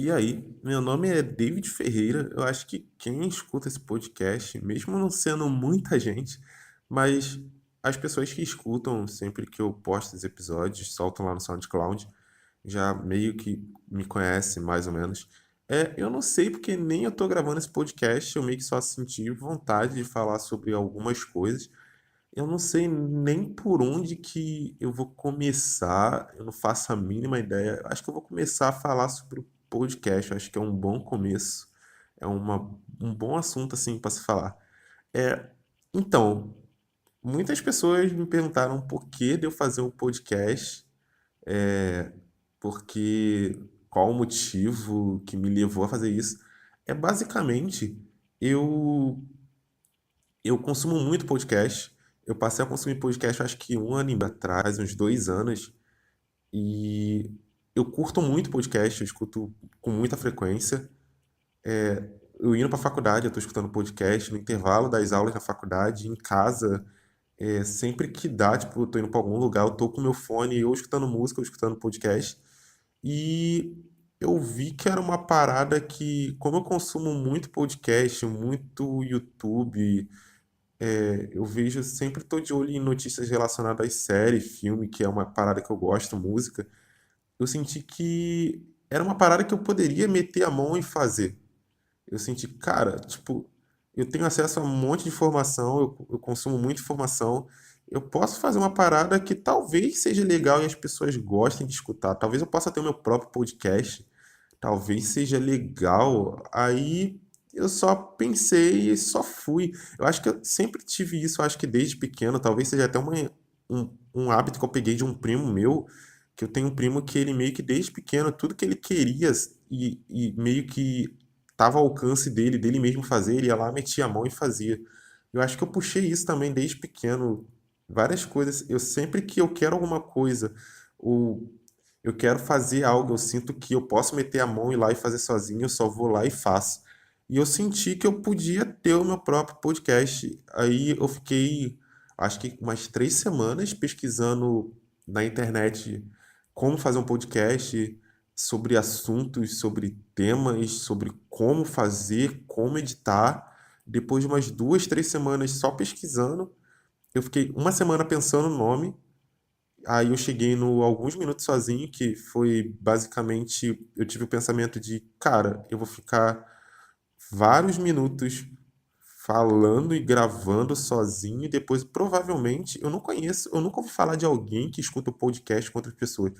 E aí, meu nome é David Ferreira. Eu acho que quem escuta esse podcast, mesmo não sendo muita gente, mas as pessoas que escutam sempre que eu posto os episódios, soltam lá no SoundCloud, já meio que me conhecem mais ou menos. Eu não sei porque nem eu tô gravando esse podcast, eu meio que só senti vontade de falar sobre algumas coisas. Eu não sei nem por onde que eu vou começar, eu não faço a mínima ideia. Acho que eu vou começar a falar sobre o podcast, eu acho que é um bom começo, um bom assunto assim para se falar. É, então, muitas pessoas me perguntaram por que de eu fazer um podcast, porque qual o motivo que me levou a fazer isso. Basicamente, eu eu consumo muito podcast. Eu passei a consumir podcast acho que um ano atrás, uns 2 anos. E eu curto muito podcast, eu escuto com muita frequência. Eu indo para a faculdade, eu estou escutando podcast, no intervalo das aulas na faculdade, em casa, sempre que dá, tipo, eu tô indo para algum lugar, eu tô com meu fone, ou escutando música, ou escutando podcast. E eu vi que era uma parada que, como eu consumo muito podcast, muito YouTube, eu vejo, sempre tô de olho em notícias relacionadas a série, filme, que é uma parada que eu gosto, música. Eu senti que era uma parada que eu poderia meter a mão e fazer. Eu senti, cara, tipo, eu tenho acesso a um monte de informação, eu consumo muita informação. Eu posso fazer uma parada que talvez seja legal e as pessoas gostem de escutar. Talvez eu possa ter o meu próprio podcast. Talvez seja legal. Aí eu só pensei e só fui. Eu acho que eu sempre tive isso, eu acho que desde pequeno, talvez seja até um hábito que eu peguei de um primo meu, que eu tenho um primo que ele meio que desde pequeno, tudo que ele queria e meio que estava ao alcance dele mesmo fazer, ele ia lá, metia a mão e fazia. Eu acho que eu puxei isso também desde pequeno. Várias coisas. Eu sempre que eu quero alguma coisa, ou eu quero fazer algo, eu sinto que eu posso meter a mão e ir lá e fazer sozinho, eu só vou lá e faço. E eu senti que eu podia ter o meu próprio podcast. Aí eu fiquei, acho que umas 3 semanas pesquisando na internet como fazer um podcast, sobre assuntos, sobre temas, sobre como fazer, como editar. Depois de umas 2, 3 semanas só pesquisando, eu fiquei uma semana pensando no nome. Aí eu cheguei no Alguns Minutos Sozinho, que foi basicamente, eu tive o pensamento de, cara, eu vou ficar vários minutos falando e gravando sozinho, e depois provavelmente, eu nunca ouvi falar de alguém que escuta o podcast com outras pessoas.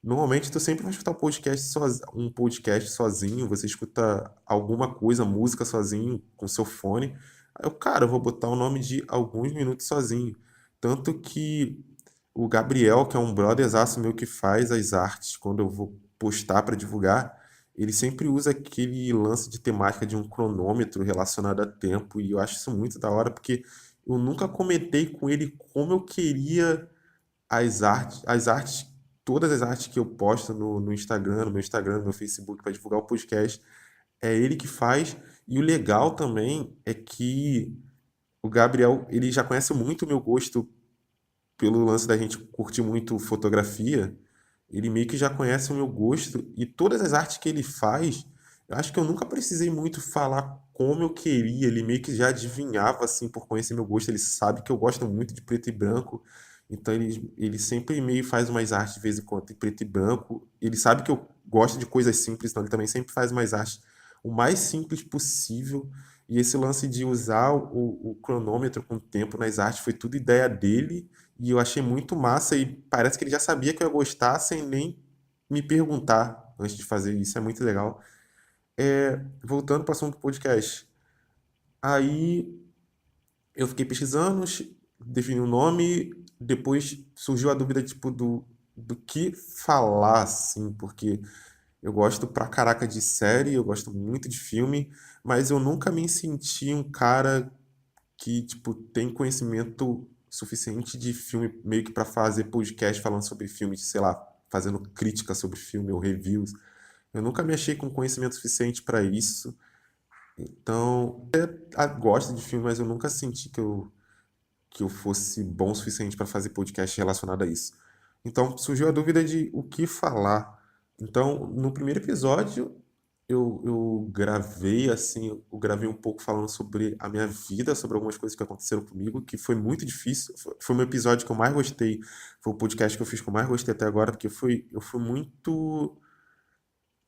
Normalmente tu sempre vai escutar um podcast sozinho, você escuta alguma coisa, música sozinho, com seu fone. Aí eu, cara, eu vou botar o nome de Alguns Minutos Sozinho. Tanto que o Gabriel, que é um brotherzaço meu que faz as artes, quando eu vou postar para divulgar, ele sempre usa aquele lance de temática de um cronômetro relacionado a tempo, e eu acho isso muito da hora, porque eu nunca comentei com ele como eu queria as artes, todas as artes que eu posto no Instagram, no meu Instagram, no meu Facebook para divulgar o podcast, é ele que faz. E o legal também é que o Gabriel, ele já conhece muito o meu gosto pelo lance da gente curtir muito fotografia. Ele meio que já conhece o meu gosto e todas as artes que ele faz, eu acho que eu nunca precisei muito falar como eu queria. Ele meio que já adivinhava, assim, por conhecer meu gosto. Ele sabe que eu gosto muito de preto e branco. Então ele sempre meio faz umas artes de vez em quando em preto e branco. Ele sabe que eu gosto de coisas simples, então ele também sempre faz umas artes o mais simples possível. E esse lance de usar o cronômetro com o tempo nas artes foi tudo ideia dele. E eu achei muito massa e parece que ele já sabia que eu ia gostar sem nem me perguntar antes de fazer isso. É muito legal. Voltando para o assunto do podcast. Aí eu fiquei pesquisando, defini o nome, depois surgiu a dúvida tipo do que falar, assim, porque eu gosto pra caraca de série, eu gosto muito de filme, mas eu nunca me senti um cara que, tipo, tem conhecimento suficiente de filme meio que para fazer podcast falando sobre filme, sei lá, fazendo crítica sobre filme ou reviews. Eu nunca me achei com conhecimento suficiente para isso. Então, gosto de filme, mas eu nunca senti que eu fosse bom o suficiente para fazer podcast relacionado a isso. Então, surgiu a dúvida de o que falar. Então, no primeiro episódio, eu gravei, assim, eu gravei um pouco falando sobre a minha vida, sobre algumas coisas que aconteceram comigo, que foi muito difícil. Foi o meu episódio que eu mais gostei, foi o podcast que eu fiz que eu mais gostei até agora, porque eu fui muito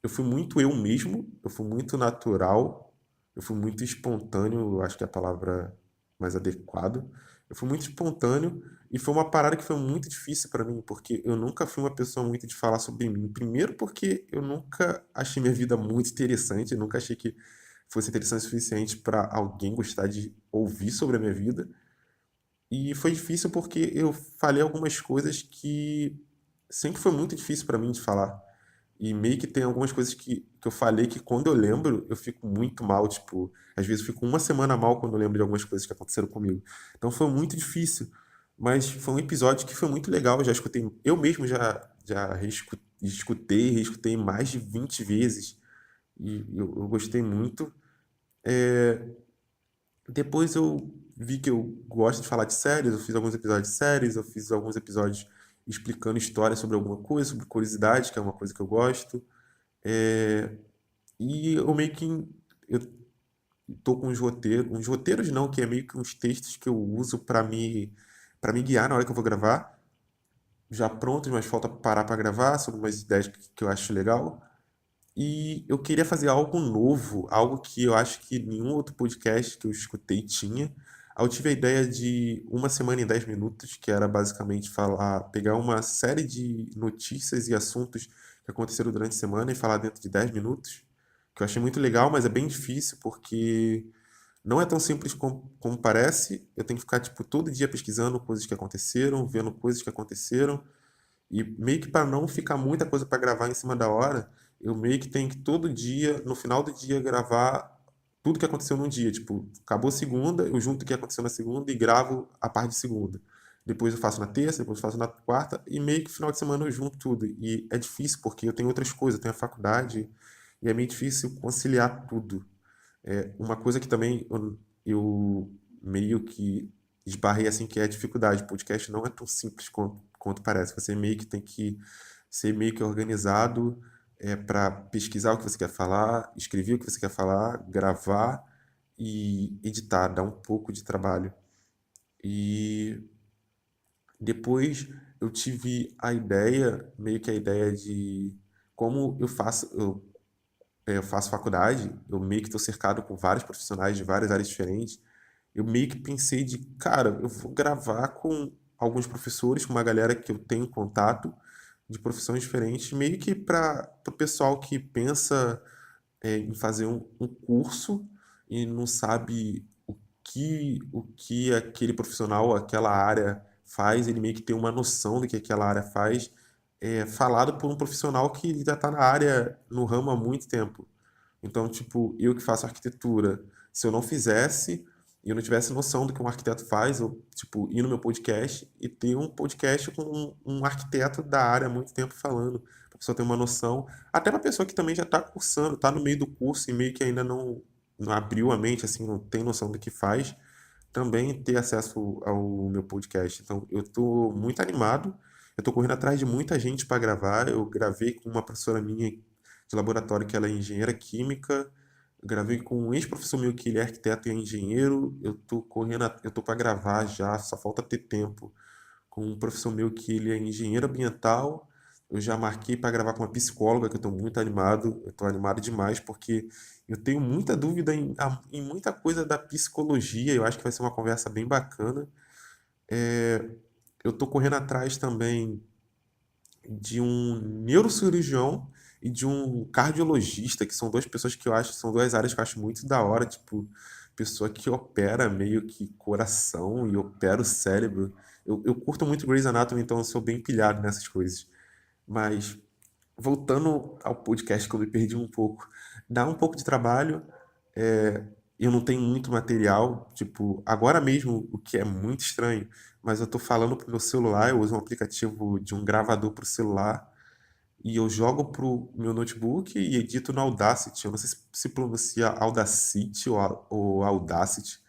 eu mesmo, eu fui muito natural, eu fui muito espontâneo, eu acho que é a palavra mais adequada. Eu fui muito espontâneo e foi uma parada que foi muito difícil pra mim, porque eu nunca fui uma pessoa muito de falar sobre mim. Primeiro porque eu nunca achei minha vida muito interessante, eu nunca achei que fosse interessante o suficiente pra alguém gostar de ouvir sobre a minha vida. E foi difícil porque eu falei algumas coisas que sempre foi muito difícil pra mim de falar. E meio que tem algumas coisas que eu falei que quando eu lembro, eu fico muito mal. Tipo, às vezes eu fico uma semana mal quando eu lembro de algumas coisas que aconteceram comigo. Então foi muito difícil. Mas foi um episódio que foi muito legal. Eu já escutei, eu mesmo escutei, reescutei mais de 20 vezes. E eu gostei muito. Depois eu vi que eu gosto de falar de séries, eu fiz alguns episódios de séries, eu fiz alguns episódios explicando histórias sobre alguma coisa, sobre curiosidade, que é uma coisa que eu gosto. É, e eu meio que eu tô com uns roteiros não, que é meio que uns textos que eu uso para me guiar na hora que eu vou gravar, já prontos, mas falta parar para gravar sobre umas ideias que eu acho legal. E eu queria fazer algo novo, algo que eu acho que nenhum outro podcast que eu escutei tinha. Aí eu tive a ideia de uma semana em 10 minutos, que era basicamente falar, pegar uma série de notícias e assuntos que aconteceram durante a semana e falar dentro de 10 minutos, que eu achei muito legal, mas é bem difícil porque não é tão simples como parece. Eu tenho que ficar tipo todo dia pesquisando coisas que aconteceram, vendo coisas que aconteceram e meio que para não ficar muita coisa para gravar em cima da hora, eu meio que tenho que todo dia, no final do dia, gravar tudo que aconteceu num dia. Tipo, acabou segunda, eu junto o que aconteceu na segunda e gravo a parte de segunda. Depois eu faço na terça, depois eu faço na quarta, e meio que final de semana eu junto tudo. E é difícil porque eu tenho outras coisas, eu tenho a faculdade, e é meio difícil conciliar tudo. É uma coisa que também eu meio que esbarrei assim, que é a dificuldade. O podcast não é tão simples quanto parece. Você meio que tem que ser meio que organizado para pesquisar o que você quer falar, escrever o que você quer falar, gravar e editar, dá um pouco de trabalho. E depois eu tive a ideia, meio que a ideia de como eu faço faculdade, eu meio que estou cercado por vários profissionais de várias áreas diferentes. Eu meio que pensei de, cara, eu vou gravar com alguns professores, com uma galera que eu tenho contato de profissões diferentes, meio que para o pessoal que pensa em fazer um curso e não sabe o que aquele profissional, aquela área faz, ele meio que tem uma noção do que aquela área faz, falado por um profissional que já está na área, no ramo há muito tempo. Então, tipo, eu que faço arquitetura, se eu não fizesse e eu não tivesse noção do que um arquiteto faz, eu, tipo, ir no meu podcast e ter um podcast com um arquiteto da área há muito tempo falando, para a pessoa ter uma noção, até para a pessoa que também já está cursando, está no meio do curso e meio que ainda não abriu a mente, assim, não tem noção do que faz, também ter acesso ao meu podcast. Então, eu estou muito animado, eu estou correndo atrás de muita gente para gravar, eu gravei com uma professora minha de laboratório que ela é engenheira química. Eu gravei com um ex-professor meu que ele é arquiteto e é engenheiro. Eu tô para gravar já, só falta ter tempo. Com um professor meu que ele é engenheiro ambiental. Eu já marquei para gravar com uma psicóloga, que eu estou muito animado. Eu estou animado demais porque eu tenho muita dúvida em muita coisa da psicologia. Eu acho que vai ser uma conversa bem bacana. Eu estou correndo atrás também de um neurocirurgião e de um cardiologista, que são duas pessoas que eu acho, são duas áreas que eu acho muito da hora, tipo, pessoa que opera meio que coração e opera o cérebro. Eu curto muito Grey's Anatomy, então eu sou bem pilhado nessas coisas. Mas, voltando ao podcast que eu me perdi um pouco, dá um pouco de trabalho, é, eu não tenho muito material, tipo, agora mesmo, o que é muito estranho, mas eu tô falando pro meu celular, eu uso um aplicativo de um gravador pro celular, e eu jogo pro meu notebook e edito no Audacity. Eu não sei se pronuncia Audacity ou Audacity.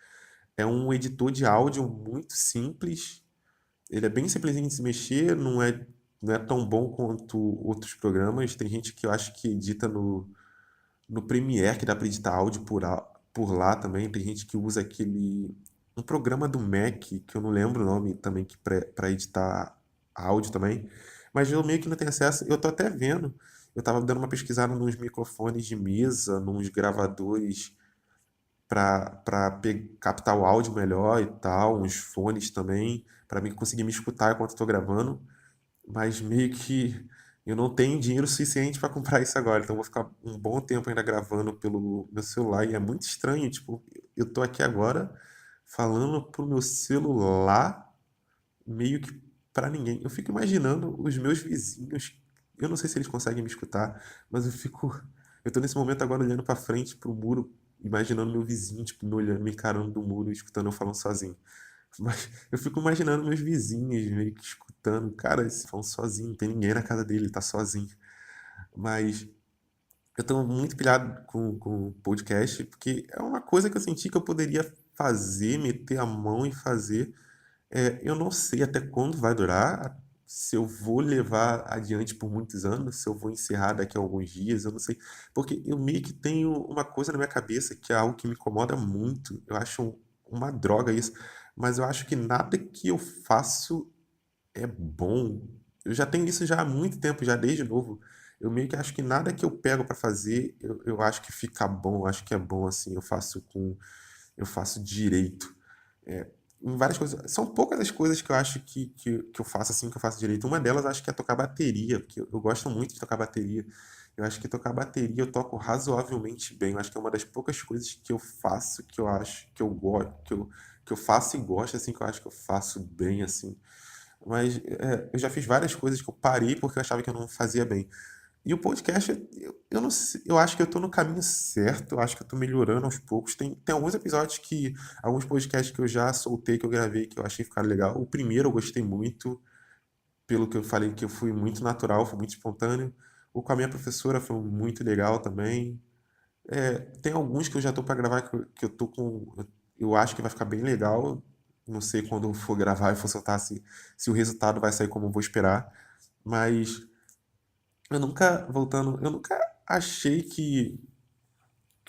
É um editor de áudio muito simples. Ele é bem simplesinho de se mexer, não é tão bom quanto outros programas. Tem gente que eu acho que edita no Premiere, que dá para editar áudio por lá também. Tem gente que usa um programa do Mac, que eu não lembro o nome também, que para editar áudio também. Mas eu meio que não tenho acesso. Eu tô até vendo. Eu tava dando uma pesquisada nos microfones de mesa, nos gravadores para captar o áudio melhor e tal, uns fones também, para mim conseguir me escutar enquanto estou gravando, mas meio que eu não tenho dinheiro suficiente para comprar isso agora, então eu vou ficar um bom tempo ainda gravando pelo meu celular e é muito estranho, tipo, eu tô aqui agora falando pro meu celular meio que para ninguém. Eu fico imaginando os meus vizinhos, eu não sei se eles conseguem me escutar, mas eu tô nesse momento agora olhando para frente pro muro, imaginando meu vizinho, tipo, me olhando, me encarando do muro, escutando eu falando sozinho. Mas eu fico imaginando meus vizinhos meio que escutando, cara, eles falam sozinho, não tem ninguém na casa dele, ele tá sozinho. Mas eu tô muito pilhado com podcast, porque é uma coisa que eu senti que eu poderia fazer, meter a mão e fazer. Eu não sei até quando vai durar, se eu vou levar adiante por muitos anos, se eu vou encerrar daqui a alguns dias, eu não sei. Porque eu meio que tenho uma coisa na minha cabeça que é algo que me incomoda muito. Eu acho uma droga isso, mas eu acho que nada que eu faço é bom. Eu já tenho isso já há muito tempo, já desde novo. Eu meio que acho que nada que eu pego pra fazer, eu acho que fica bom, eu acho que é bom assim, eu faço direito. É, em várias coisas. São poucas as coisas que eu acho que eu faço assim, que eu faço direito. Uma delas eu acho que é tocar bateria, porque eu gosto muito de tocar bateria. Eu acho que tocar bateria eu toco razoavelmente bem. Eu acho que é uma das poucas coisas que eu faço que eu acho que eu gosto, que eu faço e gosto, assim, que eu acho que eu faço bem, assim. Mas eu já fiz várias coisas que eu parei porque eu achava que eu não fazia bem. E o podcast, eu não sei, eu acho que eu tô no caminho certo, eu acho que eu tô melhorando aos poucos. Tem alguns episódios alguns podcasts que eu já soltei, que eu gravei, que eu achei que ficaram legal. O primeiro eu gostei muito, pelo que eu falei, que eu fui muito natural, fui muito espontâneo. O com a minha professora foi muito legal também. Tem alguns que eu já tô pra gravar, que eu tô com, eu acho que vai ficar bem legal. Não sei quando eu for gravar e for soltar se o resultado vai sair como eu vou esperar. Mas eu nunca achei que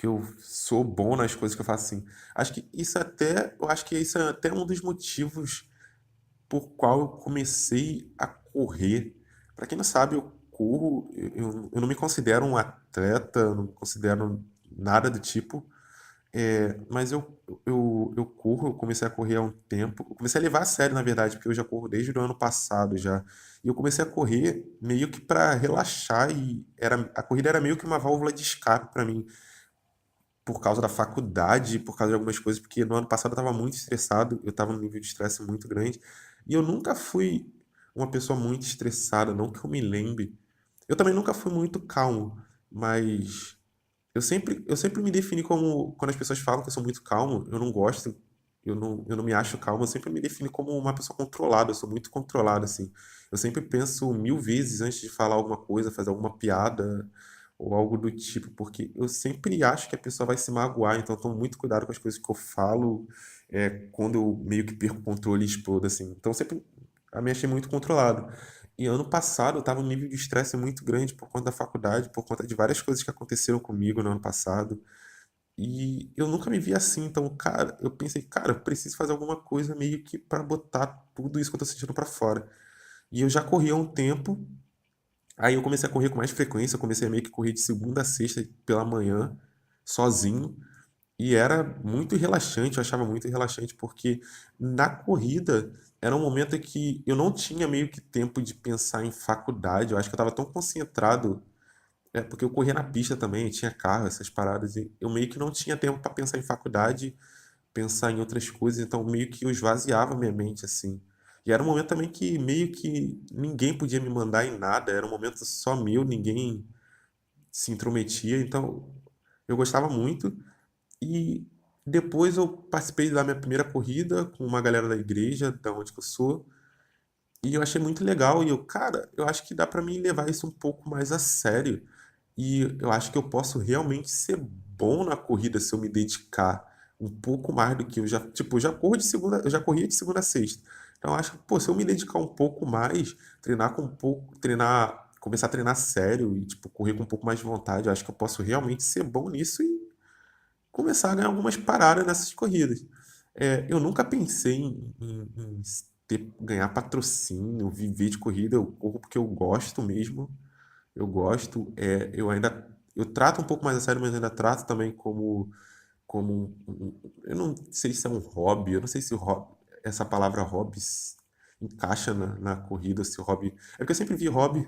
eu sou bom nas coisas que eu faço assim. Eu acho que isso é até um dos motivos por qual eu comecei a correr. Para quem não sabe, eu corro, eu não me considero um atleta, eu não me considero nada do tipo, mas eu corro, eu comecei a correr há um tempo. Eu comecei a levar a sério, na verdade, porque eu já corro desde o ano passado já. E eu comecei a correr meio que para relaxar a corrida era meio que uma válvula de escape para mim, por causa da faculdade, por causa de algumas coisas, porque no ano passado eu estava muito estressado, eu estava num nível de estresse muito grande, e eu nunca fui uma pessoa muito estressada, não que eu me lembre. Eu também nunca fui muito calmo, mas eu sempre me defini como, quando as pessoas falam que eu sou muito calmo, eu não gosto, eu não me acho calmo, eu sempre me defino como uma pessoa controlada, eu sou muito controlado, assim. Eu sempre penso mil vezes antes de falar alguma coisa, fazer alguma piada ou algo do tipo, porque eu sempre acho que a pessoa vai se magoar, então eu tomo muito cuidado com as coisas que eu falo, quando eu meio que perco o controle e explodo, assim. Então eu sempre me achei muito controlado. E ano passado eu tava num nível de estresse muito grande por conta da faculdade, por conta de várias coisas que aconteceram comigo no ano passado. E eu nunca me vi assim, então, cara, eu pensei, cara, eu preciso fazer alguma coisa meio que pra botar tudo isso que eu tô sentindo pra fora. E eu já corri há um tempo, aí eu comecei a correr com mais frequência, eu comecei a meio que correr de segunda a sexta pela manhã, sozinho. E era muito relaxante, eu achava muito relaxante, porque na corrida era um momento em que eu não tinha meio que tempo de pensar em faculdade. Eu acho que eu estava tão concentrado, porque eu corria na pista também, tinha carro, essas paradas, e eu meio que não tinha tempo para pensar em faculdade, pensar em outras coisas, então meio que eu esvaziava minha mente assim. E era um momento também que meio que ninguém podia me mandar em nada, era um momento só meu, ninguém se intrometia, então eu gostava muito. E depois eu participei da minha primeira corrida com uma galera da igreja, da onde que eu sou, e eu achei muito legal. E cara, eu acho que dá pra mim levar isso um pouco mais a sério. E eu acho que eu posso realmente ser bom na corrida se eu me dedicar um pouco mais do que eu já, tipo, eu já corria de segunda a sexta. Então eu acho que, pô, se eu me dedicar um pouco mais, treinar começar a treinar sério e, tipo, correr com um pouco mais de vontade. Eu acho que eu posso realmente ser bom nisso e começar a ganhar algumas paradas nessas corridas. Eu nunca pensei em ganhar patrocínio, viver de corrida. Eu corro porque eu gosto mesmo. Eu gosto. Eu trato um pouco mais a sério, mas ainda trato também eu não sei se é um hobby. Eu não sei se essa palavra hobby encaixa na corrida, se o hobby. É porque eu sempre vi hobby,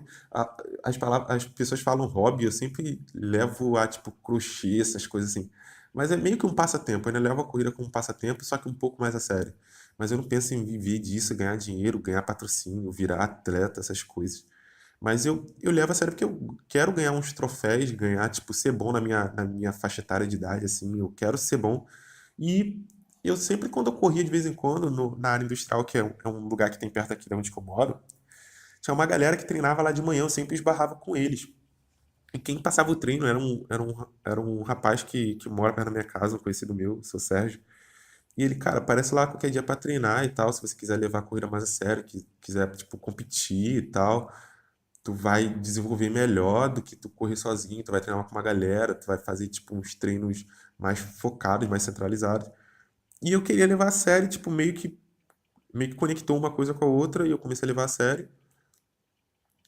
as pessoas falam hobby, eu sempre levo a tipo crochê, essas coisas assim. Mas é meio que um passatempo, eu ainda levo a corrida como um passatempo, só que um pouco mais a sério. Mas eu não penso em viver disso, ganhar dinheiro, ganhar patrocínio, virar atleta, essas coisas. Mas eu levo a sério porque eu quero ganhar uns troféus, ganhar, tipo, ser bom na minha faixa etária de idade, assim, eu quero ser bom. E eu sempre, quando eu corria de vez em quando, na área industrial, que é um lugar que tem perto aqui de onde que eu moro, tinha uma galera que treinava lá de manhã, eu sempre esbarrava com eles. E quem passava o treino era um rapaz que mora perto da minha casa, um conhecido meu, seu Sérgio. E ele, cara, aparece lá qualquer dia pra treinar e tal, se você quiser levar a corrida mais a sério, que quiser, tipo, competir e tal, tu vai desenvolver melhor do que tu correr sozinho, tu vai treinar com uma galera, tu vai fazer, tipo, uns treinos mais focados, mais centralizados. E eu queria levar a sério, tipo, meio que conectou uma coisa com a outra e eu comecei a levar a sério.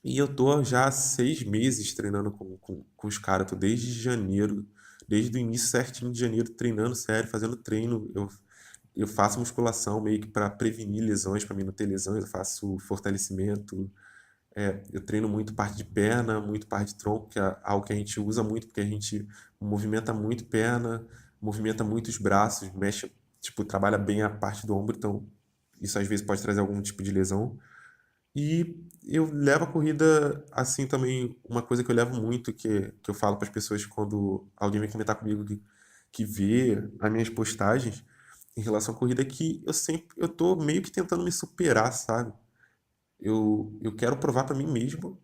E eu tô já há 6 meses treinando com os caras, tô desde janeiro, desde o início certinho de janeiro, treinando sério, fazendo treino. Eu faço musculação meio que para prevenir lesões, para mim não ter lesões, eu faço fortalecimento. Eu treino muito parte de perna, muito parte de tronco, que é algo que a gente usa muito, porque a gente movimenta muito perna, movimenta muito os braços, mexe, tipo, trabalha bem a parte do ombro, então isso às vezes pode trazer algum tipo de lesão. E eu levo a corrida assim também, uma coisa que eu levo muito, que eu falo para as pessoas quando alguém vem comentar comigo que vê as minhas postagens em relação à corrida, é que eu tô meio que tentando me superar, sabe? Eu quero provar para mim mesmo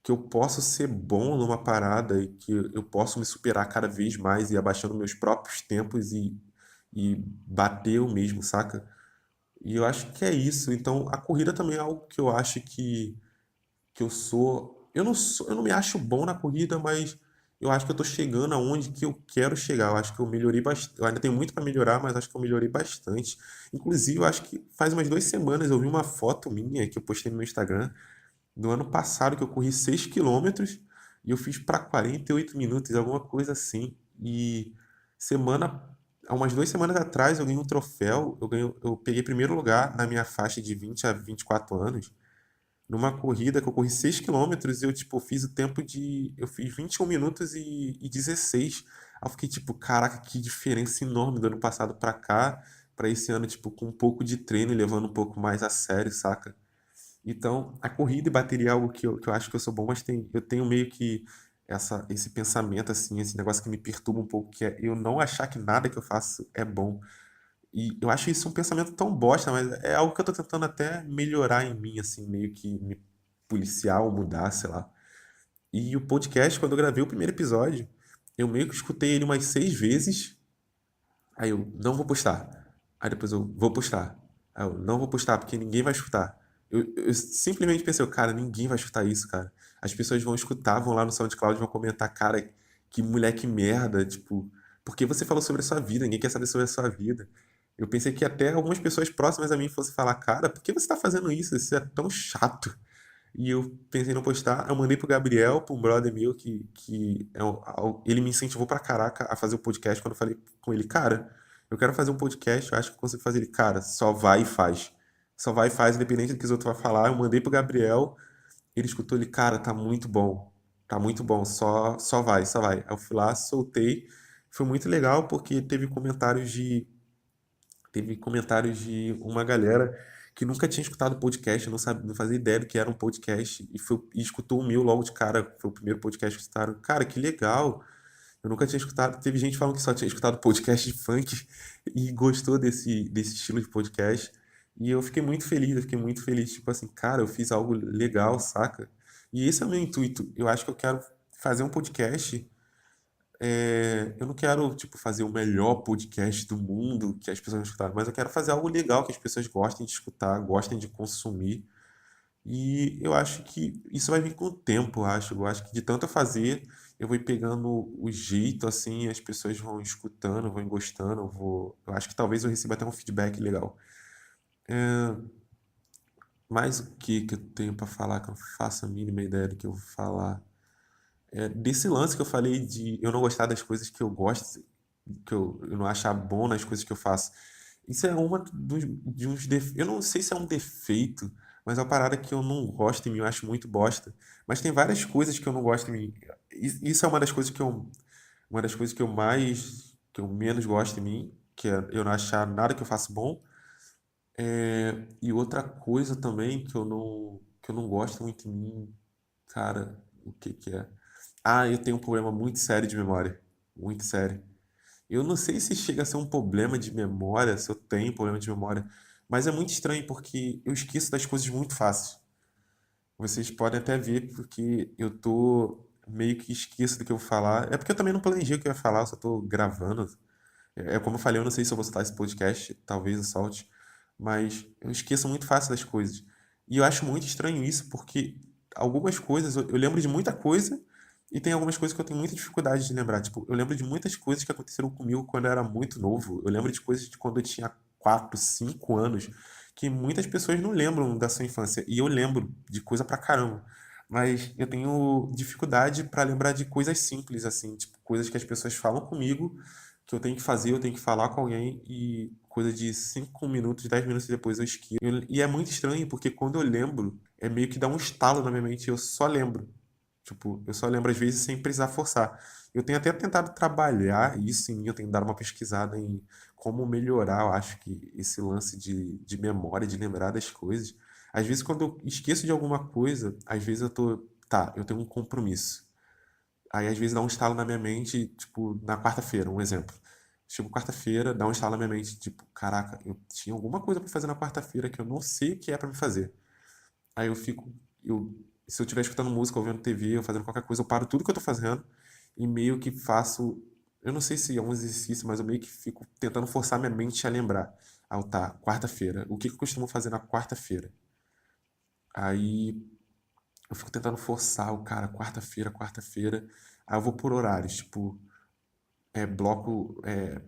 que eu posso ser bom numa parada e que eu posso me superar cada vez mais e abaixando meus próprios tempos e bater eu mesmo, saca? E eu acho que é isso. Então, a corrida também é algo que eu acho que eu sou. Eu não me acho bom na corrida, mas eu acho que eu tô chegando aonde que eu quero chegar. Eu acho que eu melhorei bastante. Eu ainda tenho muito para melhorar, mas acho que eu melhorei bastante. Inclusive, eu acho que faz umas 2 semanas eu vi uma foto minha que eu postei no meu Instagram do ano passado que eu corri 6 quilômetros e eu fiz para 48 minutos, alguma coisa assim. E semana, há umas 2 semanas atrás eu ganhei um troféu, eu peguei primeiro lugar na minha faixa de 20 a 24 anos, numa corrida que eu corri 6 quilômetros e eu, tipo, fiz o tempo de. Eu fiz 21 minutos e 16. Aí eu fiquei, tipo, caraca, que diferença enorme do ano passado pra cá, pra esse ano, tipo, com um pouco de treino e levando um pouco mais a sério, saca? Então, a corrida e bateria é algo que eu acho que eu sou bom, mas eu tenho meio que esse pensamento, assim, esse negócio que me perturba um pouco, que é eu não achar que nada que eu faço é bom. E eu acho isso um pensamento tão bosta, mas é algo que eu tô tentando até melhorar em mim, assim, meio que me policiar ou mudar, sei lá. E o podcast, quando eu gravei o primeiro episódio, eu meio que escutei ele umas 6 vezes. Aí eu não vou postar. Aí depois eu vou postar. Aí eu não vou postar porque ninguém vai escutar. Eu simplesmente pensei, cara, ninguém vai escutar isso, cara. As pessoas vão escutar, vão lá no SoundCloud, vão comentar, cara, que moleque merda, tipo, porque você falou sobre a sua vida, ninguém quer saber sobre a sua vida. Eu pensei que até algumas pessoas próximas a mim fossem falar, cara, por que você tá fazendo isso? Isso é tão chato. E eu pensei em não postar, eu mandei pro Gabriel, pro um brother meu, ele me incentivou pra caraca a fazer o podcast quando eu falei com ele, cara, eu quero fazer um podcast, eu acho que eu consigo fazer ele, cara, só vai e faz. Só vai e faz, independente do que os outros vão falar. Eu mandei pro Gabriel, ele escutou ele, cara, tá muito bom, só vai, só vai. Aí eu fui lá, soltei, foi muito legal porque teve comentários de uma galera que nunca tinha escutado podcast, não sabe, não fazia ideia do que era um podcast, e escutou o meu logo de cara, foi o primeiro podcast que escutaram. Cara, que legal! Eu nunca tinha escutado. Teve gente falando que só tinha escutado podcast de funk e gostou desse estilo de podcast. E eu fiquei muito feliz, eu fiquei muito feliz. Tipo assim, cara, eu fiz algo legal, saca? E esse é o meu intuito. Eu acho que eu quero fazer um podcast. Eu não quero, tipo, fazer o melhor podcast do mundo que as pessoas vão escutar, mas eu quero fazer algo legal que as pessoas gostem de escutar, gostem de consumir. E eu acho que isso vai vir com o tempo, eu acho. Eu acho que de tanto eu fazer, eu vou ir pegando o jeito, assim, as pessoas vão escutando, vão gostando, eu acho que talvez eu receba até um feedback legal. É, mas o que que eu tenho pra falar que eu não faço a mínima ideia do que eu vou falar? Desse lance que eu falei de eu não gostar das coisas que eu gosto, eu não achar bom nas coisas que eu faço. Isso é uma de uns eu não sei se é um defeito, mas é uma parada que eu não gosto em mim, eu acho muito bosta. Mas tem várias coisas que eu não gosto em mim. Isso é uma das coisas uma das coisas que eu mais, que eu menos gosto em mim, que é eu não achar nada que eu faço bom. E outra coisa também que eu não gosto muito em mim, cara, o que que é? Ah, eu tenho um problema muito sério de memória. Muito sério. Eu não sei se chega a ser um problema de memória, se eu tenho problema de memória, mas é muito estranho porque eu esqueço das coisas muito fácil. Vocês podem até ver porque eu tô meio que esqueço do que eu vou falar. É porque eu também não planejei o que eu ia falar, eu só tô gravando. Como eu falei, eu não sei se eu vou soltar esse podcast, talvez eu solte, mas eu esqueço muito fácil das coisas. E eu acho muito estranho isso, porque algumas coisas, eu lembro de muita coisa, e tem algumas coisas que eu tenho muita dificuldade de lembrar. Tipo, eu lembro de muitas coisas que aconteceram comigo quando eu era muito novo. Eu lembro de coisas de quando eu tinha 4 5 anos, que muitas pessoas não lembram da sua infância. E eu lembro de coisa pra caramba. Mas eu tenho dificuldade pra lembrar de coisas simples, assim, tipo, coisas que as pessoas falam comigo que eu tenho que fazer, eu tenho que falar com alguém e coisa de 5 minutos, 10 minutos depois eu esqueço. E é muito estranho, porque quando eu lembro, é meio que dá um estalo na minha mente e eu só lembro. Tipo, eu só lembro às vezes sem precisar forçar. Eu tenho até tentado trabalhar isso em mim, eu tenho dado uma pesquisada em como melhorar, eu acho que esse lance de memória, de lembrar das coisas. Às vezes, quando eu esqueço de alguma coisa, às vezes eu tô, tá, eu tenho um compromisso. Aí às vezes dá um estalo na minha mente, tipo, na quarta-feira, um exemplo. Chego quarta-feira, dá um estalo na minha mente, tipo, caraca, eu tinha alguma coisa pra fazer na quarta-feira que eu não sei o que é pra me fazer. Aí eu fico, se eu estiver escutando música, ou vendo TV, ou fazendo qualquer coisa, eu paro tudo que eu tô fazendo e meio que faço, eu não sei se é um exercício, mas eu meio que fico tentando forçar minha mente a lembrar. Ah, tá, quarta-feira. O que que eu costumo fazer na quarta-feira? Aí eu fico tentando forçar o cara, quarta-feira, quarta-feira. Aí eu vou por horários, tipo,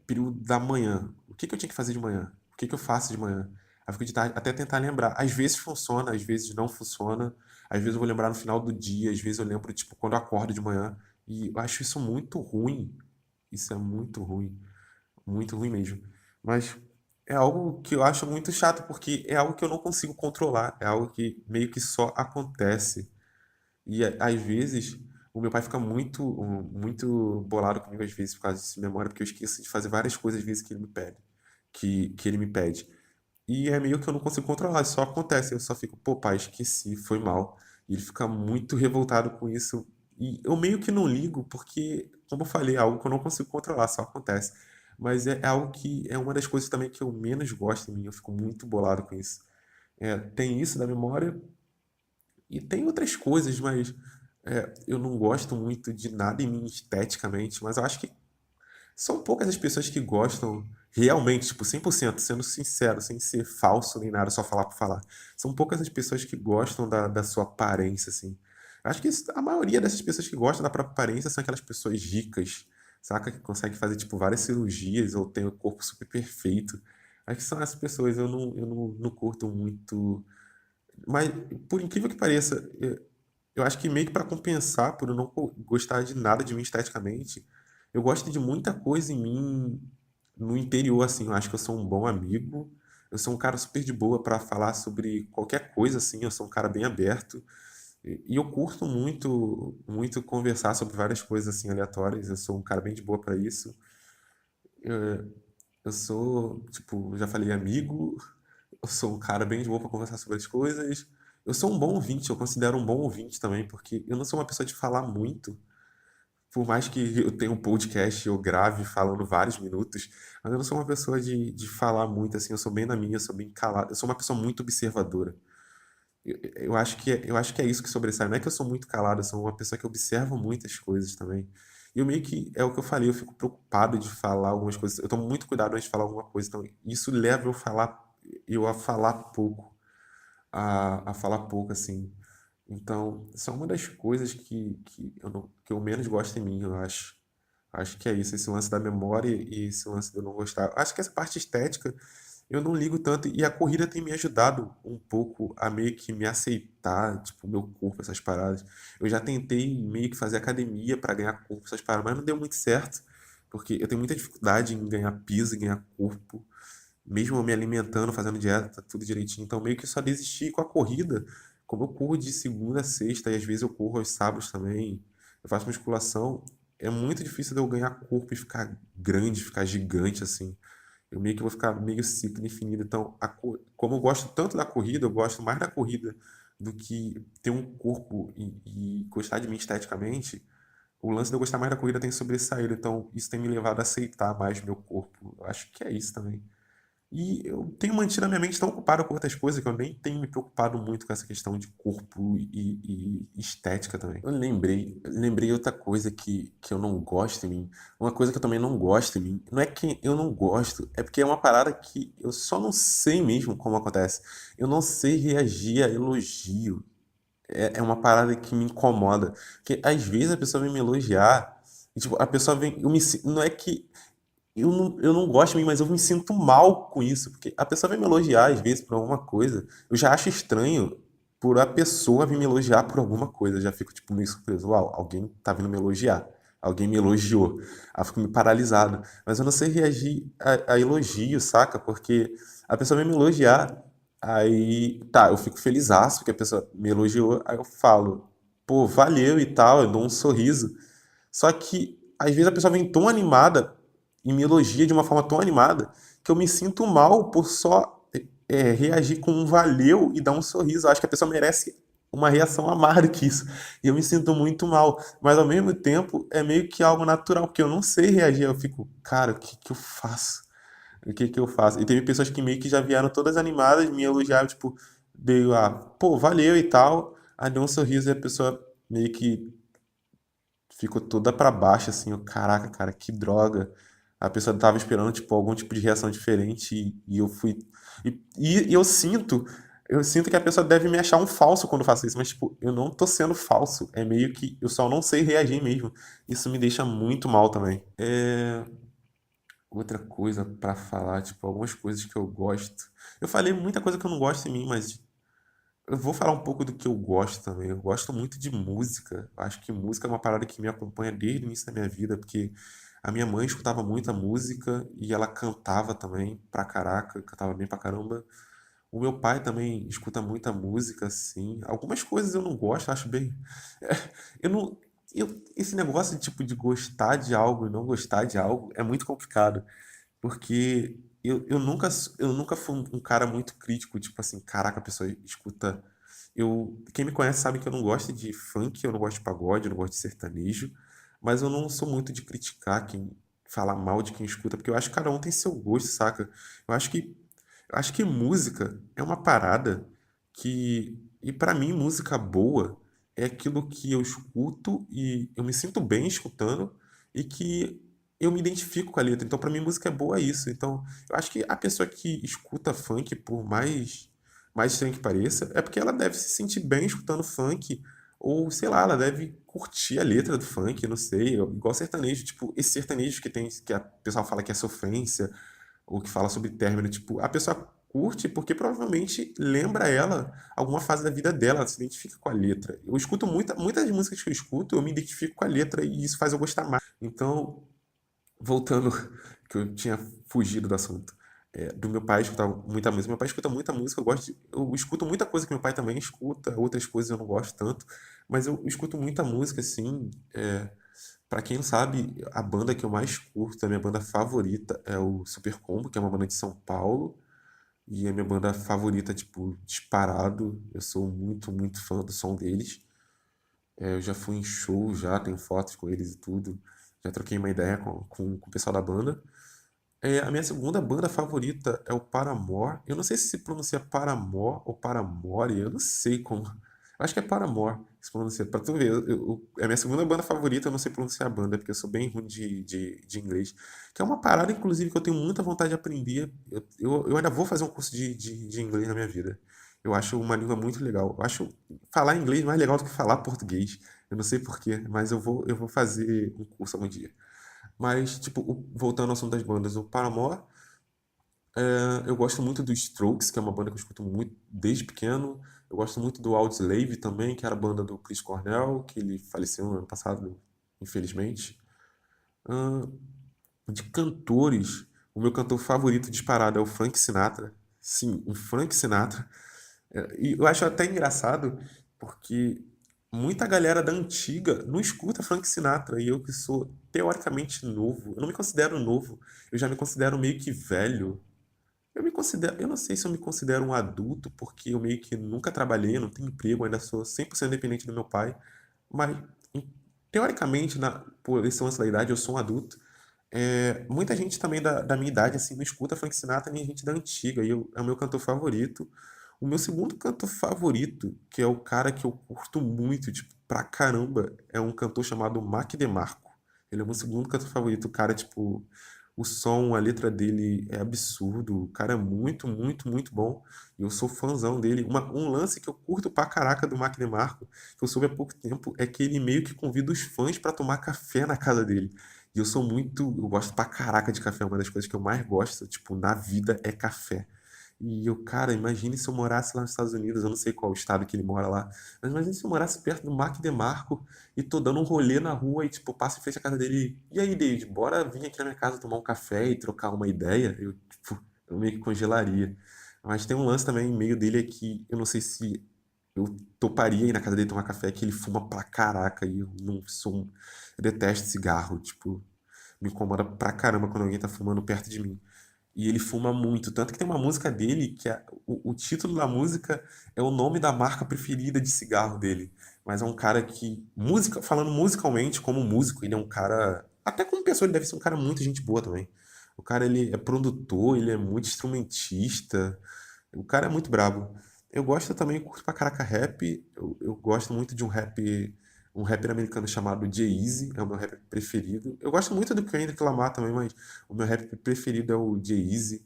período da manhã. O que que eu tinha que fazer de manhã? O que que eu faço de manhã? Aí eu fico de tarde até tentar lembrar. Às vezes funciona, às vezes não funciona. Às vezes eu vou lembrar no final do dia, às vezes eu lembro, tipo, quando eu acordo de manhã. E eu acho isso muito ruim. Isso é muito ruim mesmo. Mas é algo que eu acho muito chato, porque é algo que eu não consigo controlar. É algo que meio que só acontece. E às vezes o meu pai fica muito bolado comigo às vezes por causa dessa memória, porque eu esqueço de fazer várias coisas às vezes que ele me pede, que ele me pede. E é meio que eu não consigo controlar, só acontece, eu só fico, pô, pai, esqueci, foi mal. E ele fica muito revoltado com isso. E eu meio que não ligo, porque, como eu falei, é algo que eu não consigo controlar, só acontece. Mas é algo que é uma das coisas também que eu menos gosto em mim, eu fico muito bolado com isso. Tem isso da memória, e tem outras coisas, mas eu não gosto muito de nada em mim esteticamente, mas eu acho que são poucas as pessoas que gostam realmente, tipo, 100%, sendo sincero, sem ser falso nem nada, só falar por falar. São poucas as pessoas que gostam da sua aparência, assim. Acho que a maioria dessas pessoas que gostam da própria aparência são aquelas pessoas ricas, saca? Que conseguem fazer, tipo, várias cirurgias ou tem o corpo super perfeito. Acho que são essas pessoas, eu não curto muito. Mas, por incrível que pareça, eu acho que meio que para compensar por eu não gostar de nada de mim esteticamente, eu gosto de muita coisa em mim no interior, assim. Eu acho que eu sou um bom amigo, eu sou um cara super de boa para falar sobre qualquer coisa, assim. Eu sou um cara bem aberto e eu curto muito conversar sobre várias coisas assim aleatórias. Eu sou um cara bem de boa para isso. Eu sou, tipo, já falei amigo, eu sou um cara bem de boa pra conversar sobre as coisas. Eu sou um bom ouvinte, eu considero um bom ouvinte também, porque eu não sou uma pessoa de falar muito. Por mais que eu tenha um podcast, eu grave falando vários minutos, mas eu não sou uma pessoa de falar muito, assim, eu sou bem na minha, eu sou bem calado, eu sou uma pessoa muito observadora. Eu acho que é isso que sobressai. Não é que eu sou muito calado, eu sou uma pessoa que observa muitas coisas também. E eu meio que, é o que eu falei, eu fico preocupado de falar algumas coisas. Eu tomo muito cuidado antes de falar alguma coisa. Então, isso leva eu a falar pouco. a falar pouco, assim. Então, isso é uma das coisas que eu menos gosto em mim, eu acho. Acho que é isso, esse lance da memória e esse lance de eu não gostar. Acho que essa parte estética eu não ligo tanto. E a corrida tem me ajudado um pouco a meio que me aceitar, tipo, o meu corpo, essas paradas. Eu já tentei meio que fazer academia para ganhar corpo, essas paradas, mas não deu muito certo. Porque eu tenho muita dificuldade em ganhar peso, em ganhar corpo, mesmo eu me alimentando, fazendo dieta, tá tudo direitinho. Então, meio que só desisti com a corrida. Como eu corro de segunda a sexta, e às vezes eu corro aos sábados também, eu faço musculação, é muito difícil de eu ganhar corpo e ficar grande, ficar gigante assim. Eu meio que vou ficar meio ciclo indefinido. Então, como eu gosto tanto da corrida, eu gosto mais da corrida do que ter um corpo e gostar de mim esteticamente. O lance de eu gostar mais da corrida tem sobressaído. Então, isso tem me levado a aceitar mais meu corpo. Eu acho que é isso também. E eu tenho mantido a minha mente tão ocupada com outras coisas que eu nem tenho me preocupado muito com essa questão de corpo e estética também. Eu lembrei outra coisa que eu não gosto em mim. Uma coisa que eu também não gosto em mim. Não é que eu não gosto, é porque é uma parada que eu só não sei mesmo como acontece. Eu não sei reagir a elogio. É uma parada que me incomoda. Porque às vezes a pessoa vem me elogiar, e, tipo, a pessoa vem. Não é que eu não gosto de mim, mas eu me sinto mal com isso, porque a pessoa vem me elogiar às vezes por alguma coisa, eu já acho estranho por a pessoa vir me elogiar por alguma coisa, eu já fico tipo meio surpreso, uau, alguém tá vindo me elogiar, alguém me elogiou, aí eu fico meio paralisado, mas eu não sei reagir a elogio, saca? Porque a pessoa vem me elogiar, aí tá, eu fico felizaço porque a pessoa me elogiou, aí eu falo, pô, valeu e tal, eu dou um sorriso, só que às vezes a pessoa vem tão animada e me elogia de uma forma tão animada que eu me sinto mal por só reagir com um valeu e dar um sorriso. Eu acho que a pessoa merece uma reação a mais do que isso. E eu me sinto muito mal. Mas ao mesmo tempo é meio que algo natural, porque eu não sei reagir. Eu fico, cara, o que que eu faço? O que que eu faço? E teve pessoas que meio que já vieram todas animadas, me elogiaram, tipo, deu pô, valeu e tal. Aí deu um sorriso e a pessoa meio que ficou toda pra baixo, assim, eu, caraca, cara, que droga. A pessoa tava esperando, tipo, algum tipo de reação diferente e eu fui. E eu sinto que a pessoa deve me achar um falso quando eu faço isso, mas, tipo, eu não tô sendo falso. É meio que eu só não sei reagir mesmo. Isso me deixa muito mal também. Outra coisa pra falar, tipo, algumas coisas que eu gosto. Eu falei muita coisa que eu não gosto em mim, mas eu vou falar um pouco do que eu gosto também. Eu gosto muito de música. Eu acho que música é uma parada que me acompanha desde o início da minha vida, porque a minha mãe escutava muita música e ela cantava também pra caraca, cantava bem pra caramba. O meu pai também escuta muita música, assim. Algumas coisas eu não gosto, acho bem. Eu não. Esse negócio tipo de gostar de algo e não gostar de algo é muito complicado. Porque eu nunca fui um cara muito crítico, tipo assim, caraca, a pessoa escuta. Quem me conhece sabe que eu não gosto de funk, eu não gosto de pagode, eu não gosto de sertanejo, mas eu não sou muito de criticar quem fala mal de quem escuta, porque eu acho que cada um tem seu gosto, saca? Eu acho que música é uma parada e para mim música boa é aquilo que eu escuto e eu me sinto bem escutando e que eu me identifico com a letra. Então para mim música é boa é isso. Então eu acho que a pessoa que escuta funk, por mais estranho que pareça, é porque ela deve se sentir bem escutando funk ou sei lá, ela deve curtir a letra do funk, eu não sei, igual sertanejo, tipo, esse sertanejo que a pessoa fala que é sofrência, ou que fala sobre término, tipo, a pessoa curte porque provavelmente lembra ela alguma fase da vida dela, ela se identifica com a letra. Eu escuto muitas das músicas que eu escuto, eu me identifico com a letra e isso faz eu gostar mais. Então, voltando, que eu tinha fugido do assunto. Do meu pai escutar muita música. Meu pai escuta muita música, eu escuto muita coisa que meu pai também escuta, outras coisas eu não gosto tanto, mas eu escuto muita música, assim. Para quem não sabe, a banda que eu mais curto, a minha banda favorita é o Super Combo, que é uma banda de São Paulo. E é minha banda favorita, tipo, disparado. Eu sou muito, muito fã do som deles. Eu já fui em show, já tenho fotos com eles e tudo. Já troquei uma ideia com o pessoal da banda. A minha segunda banda favorita é o Paramore. Eu não sei se pronuncia Paramore ou Paramore, eu não sei como. Eu acho que é Paramore que se pronuncia. Pra tu ver, é a minha segunda banda favorita, eu não sei pronunciar a banda, porque eu sou bem ruim de inglês. Que é uma parada, inclusive, que eu tenho muita vontade de aprender. Eu ainda vou fazer um curso de inglês na minha vida. Eu acho uma língua muito legal. Eu acho falar inglês mais legal do que falar português. Eu não sei por quê, mas eu vou fazer um curso algum dia. Mas, tipo, voltando ao assunto das bandas, o Paramore, eu gosto muito do Strokes, que é uma banda que eu escuto muito desde pequeno. Eu gosto muito do Audioslave também, que era a banda do Chris Cornell, que ele faleceu no ano passado, infelizmente. Ahn, de cantores, o meu cantor favorito disparado é o Frank Sinatra. Sim, o Frank Sinatra. E eu acho até engraçado, porque muita galera da antiga não escuta Frank Sinatra, e eu que sou teoricamente novo, eu não me considero novo, eu já me considero meio que velho. Eu não sei se eu me considero um adulto, porque eu meio que nunca trabalhei, não tenho emprego, ainda sou 100% dependente do meu pai, mas em- teoricamente, por esse lance da idade, eu sou um adulto. Muita gente também da minha idade assim não escuta Frank Sinatra nem gente da antiga, é o meu cantor favorito. O meu segundo cantor favorito, que é o cara que eu curto muito, tipo, pra caramba, é um cantor chamado Mac DeMarco. Ele é o meu segundo cantor favorito. O cara, tipo, o som, a letra dele é absurdo. O cara é muito, muito, muito bom. E eu sou fãzão dele. Um lance que eu curto pra caraca do Mac DeMarco, que eu soube há pouco tempo, é que ele meio que convida os fãs pra tomar café na casa dele. E eu gosto pra caraca de café, é uma das coisas que eu mais gosto, tipo, na vida é café. E eu, cara, imagine se eu morasse lá nos Estados Unidos, eu não sei qual estado que ele mora lá, mas imagine se eu morasse perto do Mac DeMarco e tô dando um rolê na rua e, tipo, passo em frente à casa dele. E aí, David, bora vir aqui na minha casa tomar um café e trocar uma ideia? Eu meio que congelaria. Mas tem um lance também em meio dele é que eu não sei se eu toparia ir na casa dele tomar café, que ele fuma pra caraca e eu não sou um... Eu detesto cigarro, tipo, me incomoda pra caramba quando alguém tá fumando perto de mim. E ele fuma muito. Tanto que tem uma música dele que o título da música é o nome da marca preferida de cigarro dele. Mas é um cara que, falando musicalmente, como músico, ele é um cara. Até como pessoa, ele deve ser um cara muito gente boa também. O cara, ele é produtor, ele é muito instrumentista. O cara é muito brabo. Eu gosto também, curto pra caraca rap. Eu gosto muito de um rapper americano chamado Jay-Z, é o meu rapper preferido. Eu gosto muito do Kendrick Lamar também, mas o meu rapper preferido é o Jay-Z.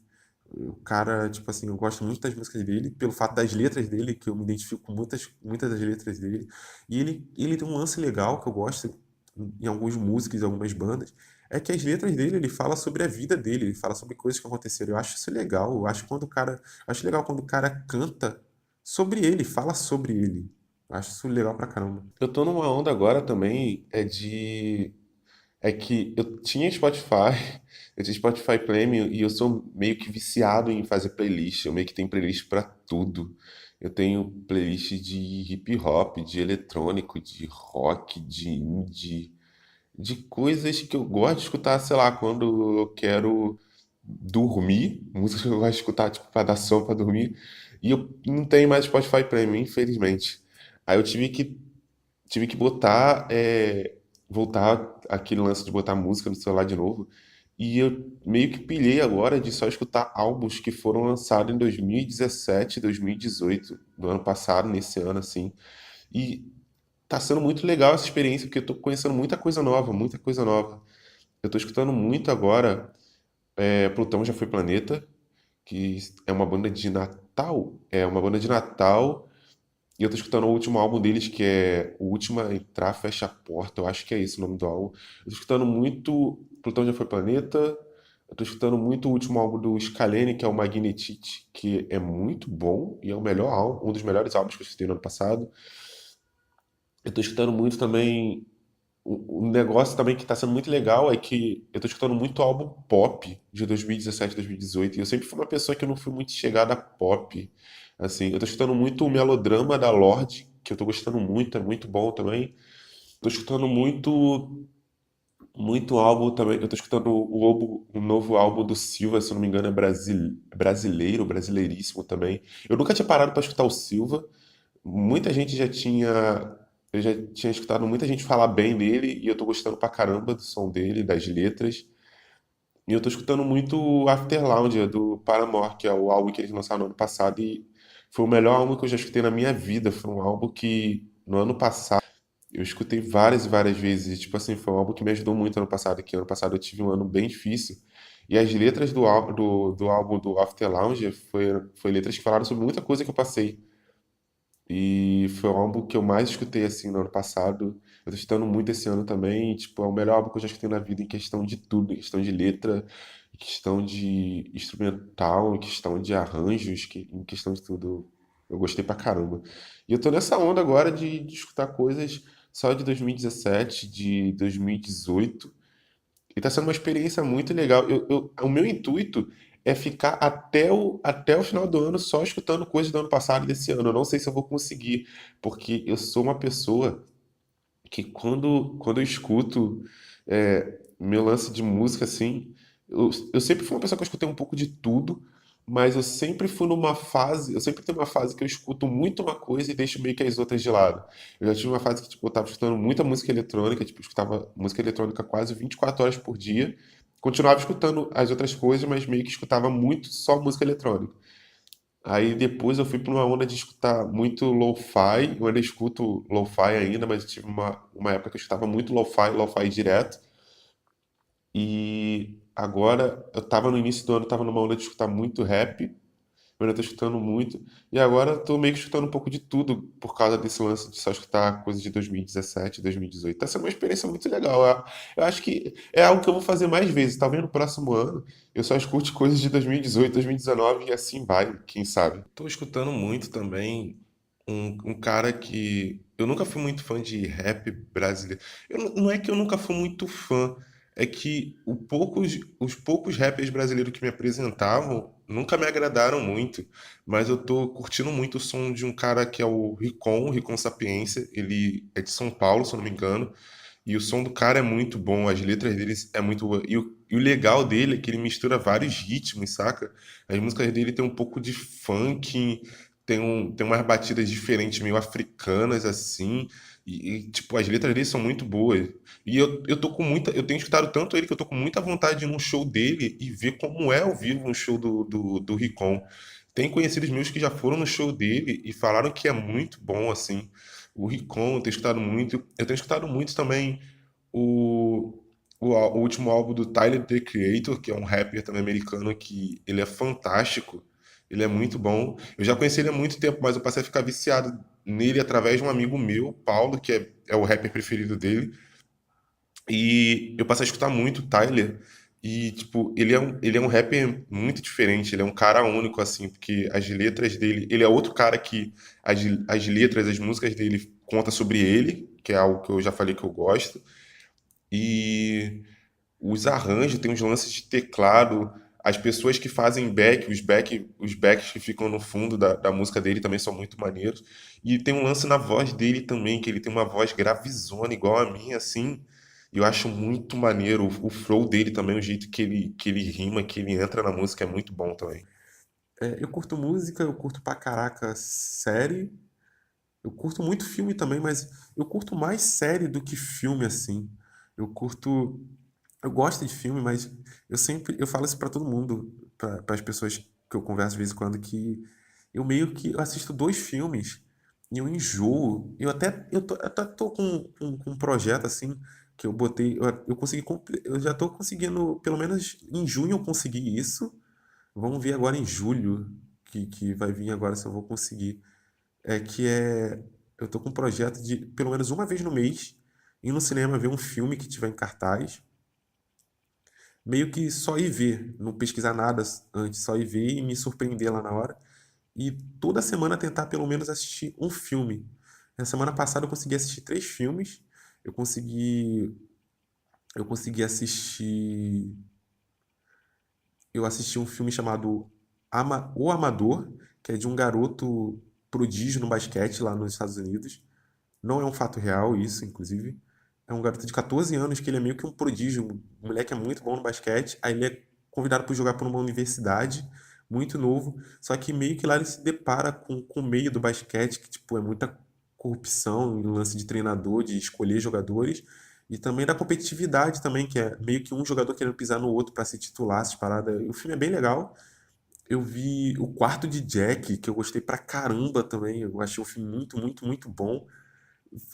O cara, tipo assim, eu gosto muito das músicas dele, pelo fato das letras dele, que eu me identifico com muitas, muitas das letras dele. E ele tem um lance legal que eu gosto em algumas músicas, em algumas bandas, é que as letras dele, ele fala sobre a vida dele, ele fala sobre coisas que aconteceram. Eu acho isso legal. Acho legal quando o cara canta sobre ele, fala sobre ele. Eu acho isso legal pra caramba. Eu tô numa onda agora também, é que eu tinha Spotify, eu tinha Spotify Premium e eu sou meio que viciado em fazer playlist. Eu meio que tenho playlist pra tudo. Eu tenho playlist de hip hop, de eletrônico, de rock, de indie, de coisas que eu gosto de escutar, sei lá, quando eu quero dormir, músicas que eu gosto de escutar, tipo, pra dar sono, pra dormir. E eu não tenho mais Spotify Premium, infelizmente. Aí eu tive que voltar aquele lance de botar música no celular de novo. E eu meio que pilhei agora de só escutar álbuns que foram lançados em 2017, 2018, do ano passado, nesse ano, assim. E tá sendo muito legal essa experiência, porque eu tô conhecendo muita coisa nova, muita coisa nova. Eu tô escutando muito agora, Plutão Já Foi Planeta, que é uma banda de Natal. É uma banda de Natal. E eu tô escutando o último álbum deles, que é O Último a Entrar, Fecha a Porta. Eu acho que é esse o nome do álbum. Eu tô escutando muito Plutão Já Foi Planeta. Eu tô escutando muito o último álbum do Scalene, que é o Magnetite, que é muito bom e é o melhor álbum, um dos melhores álbuns que eu escutei no ano passado. Eu tô escutando muito também. Um negócio também que tá sendo muito legal é que eu tô escutando muito álbum pop de 2017, 2018. E eu sempre fui uma pessoa que eu não fui muito chegada a pop. Assim, eu tô escutando muito o Melodrama da Lorde, que eu tô gostando muito, é muito bom também. Tô escutando muito álbum também. Eu tô escutando o novo álbum do Silva, se eu não me engano, é brasileiro, brasileiríssimo também. Eu nunca tinha parado pra escutar o Silva. Muita gente já tinha. Eu já tinha escutado muita gente falar bem dele e eu tô gostando pra caramba do som dele, das letras. E eu tô escutando muito o After Lounge, do Paramore, que é o álbum que eles lançaram no ano passado e foi o melhor álbum que eu já escutei na minha vida. Foi um álbum que no ano passado eu escutei várias e várias vezes. E, tipo assim, foi um álbum que me ajudou muito ano passado, que ano passado eu tive um ano bem difícil. E as letras do álbum do After Lounge foi letras que falaram sobre muita coisa que eu passei. E foi o álbum que eu mais escutei, assim, no ano passado. Eu tô escutando muito esse ano também. E, tipo, é o melhor álbum que eu já escutei na vida em questão de tudo. Em questão de letra, em questão de instrumental, em questão de arranjos, em questão de tudo. Eu gostei pra caramba. E eu tô nessa onda agora de escutar coisas só de 2017, de 2018. E tá sendo uma experiência muito legal. O meu intuito é ficar até o final do ano só escutando coisas do ano passado e desse ano. Eu não sei se eu vou conseguir, porque eu sou uma pessoa que quando eu escuto meu lance de música, assim, eu sempre fui uma pessoa que eu escutei um pouco de tudo, mas eu sempre fui numa fase, eu sempre tenho uma fase que eu escuto muito uma coisa e deixo meio que as outras de lado. Eu já tive uma fase que, tipo, eu tava escutando muita música eletrônica, tipo, eu escutava música eletrônica quase 24 horas por dia, continuava escutando as outras coisas, mas meio que escutava muito só música eletrônica. Aí depois eu fui para uma onda de escutar muito lo-fi. Eu ainda escuto lo-fi ainda, mas eu tive uma época que eu escutava muito lo-fi direto. E agora eu tava no início do ano, tava numa onda de escutar muito rap. Eu ainda tô escutando muito. E agora eu tô meio que escutando um pouco de tudo por causa desse lance de só escutar coisas de 2017, 2018. Tá sendo uma experiência muito legal. Eu acho que é algo que eu vou fazer mais vezes. Talvez no próximo ano eu só escute coisas de 2018, 2019 e assim vai, quem sabe. Tô escutando muito também um cara que eu nunca fui muito fã de rap brasileiro. Não é que eu nunca fui muito fã, é que os poucos rappers brasileiros que me apresentavam nunca me agradaram muito, mas eu tô curtindo muito o som de um cara que é o Ricon Sapiência. Ele é de São Paulo, se eu não me engano, e o som do cara é muito bom, as letras dele é muito boa. E o legal dele é que ele mistura vários ritmos, saca? As músicas dele tem um pouco de funk, tem umas batidas diferentes, meio africanas, assim. Tipo, as letras dele são muito boas. E eu tô com muita. Eu tenho escutado tanto ele que eu tô com muita vontade de ir num show dele e ver como é ao vivo um show do Ricon. Tem conhecidos meus que já foram no show dele e falaram que é muito bom, assim. O Ricon, eu tenho escutado muito. Eu tenho escutado muito também o, o último álbum do Tyler, The Creator, que é um rapper também americano que ele é fantástico. Ele é muito bom. Eu já conheci ele há muito tempo, mas eu passei a ficar viciado nele através de um amigo meu, Paulo, que é o rapper preferido dele. E eu passei a escutar muito o Tyler. E, tipo, ele é um rapper muito diferente, ele é um cara único, assim, porque as letras dele. Ele é outro cara que as letras, as músicas dele conta sobre ele, que é algo que eu já falei que eu gosto. E os arranjos, tem uns lances de teclado, as pessoas que fazem os backs que ficam no fundo da música dele também são muito maneiros. E tem um lance na voz dele também, que ele tem uma voz gravizona, igual a minha, assim. E eu acho muito maneiro o flow dele também, o jeito que ele rima, que ele entra na música é muito bom também. Eu curto música, eu curto pra caraca série, eu curto muito filme também, mas eu curto mais série do que filme, assim. Eu curto. Eu gosto de filme, mas eu falo isso pra todo mundo, para as pessoas que eu converso de vez em quando, que eu assisto dois filmes e eu enjoo. Eu até tô com um projeto assim que eu botei, eu consegui, eu já tô conseguindo, pelo menos em junho eu consegui isso. Vamos ver agora em julho, que vai vir agora se eu vou conseguir. É que é, eu tô com um projeto de, pelo menos uma vez no mês, ir no cinema ver um filme que tiver em cartaz, meio que só ir ver, não pesquisar nada antes, só ir ver e me surpreender lá na hora. E toda semana tentar pelo menos assistir um filme. Na semana passada eu consegui assistir três filmes. Eu consegui, eu consegui assistir, eu assisti um filme chamado O Amador, que é de um garoto prodígio no basquete lá nos Estados Unidos. Não é um fato real isso, inclusive. É um garoto de 14 anos que ele é meio que um prodígio. O moleque é muito bom no basquete. Aí ele é convidado para jogar por uma universidade, muito novo. Só que meio que lá ele se depara com o meio do basquete, que tipo, é muita corrupção, lance de treinador, de escolher jogadores. E também da competitividade também, que é meio que um jogador querendo pisar no outro para se titular, essas paradas. O filme é bem legal. Eu vi O Quarto de Jack, que eu gostei pra caramba também. Eu achei um filme muito, muito, muito bom.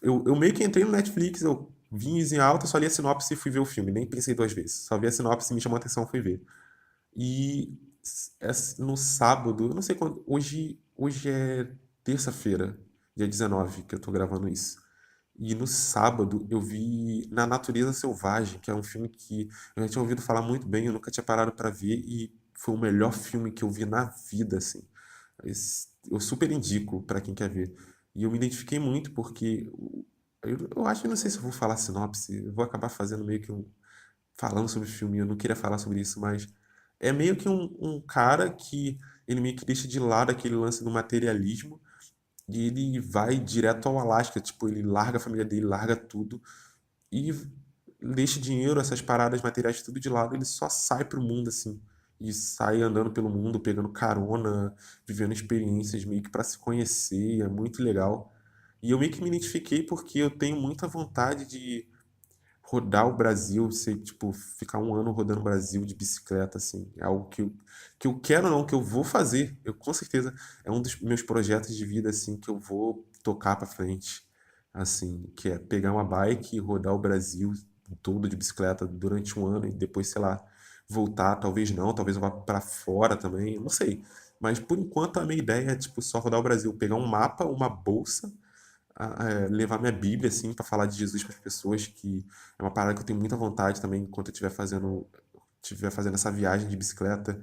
Eu meio que entrei no Netflix, eu vi em alta, só li a sinopse e fui ver o filme. Nem pensei duas vezes. Só vi a sinopse, me chamou a atenção, fui ver. E no sábado, eu não sei quando, hoje é terça-feira, dia 19 que eu tô gravando isso. E no sábado eu vi Na Natureza Selvagem, que é um filme que eu já tinha ouvido falar muito bem, eu nunca tinha parado pra ver e foi o melhor filme que eu vi na vida, assim. Eu super indico pra quem quer ver. E eu me identifiquei muito porque eu acho que não sei se eu vou falar sinopse, eu vou acabar fazendo meio que falando sobre o filme, eu não queria falar sobre isso, mas é meio que um cara que ele meio que deixa de lado aquele lance do materialismo e ele vai direto ao Alasca, tipo, ele larga a família dele, larga tudo e deixa dinheiro, essas paradas materiais tudo de lado, ele só sai pro mundo assim. E sai andando pelo mundo, pegando carona, vivendo experiências meio que para se conhecer, é muito legal. E eu meio que me identifiquei porque eu tenho muita vontade de rodar o Brasil, ser, tipo, ficar um ano rodando o Brasil de bicicleta, assim, é algo que eu quero não, que eu vou fazer, eu com certeza, é um dos meus projetos de vida, assim, que eu vou tocar pra frente, assim, que é pegar uma bike e rodar o Brasil todo de bicicleta durante um ano e depois, sei lá, voltar, talvez não, talvez eu vá pra fora também, não sei, mas por enquanto a minha ideia é, tipo, só rodar o Brasil, pegar um mapa, uma bolsa, levar minha Bíblia, assim, para falar de Jesus para as pessoas, que é uma parada que eu tenho muita vontade também, enquanto eu estiver fazendo essa viagem de bicicleta.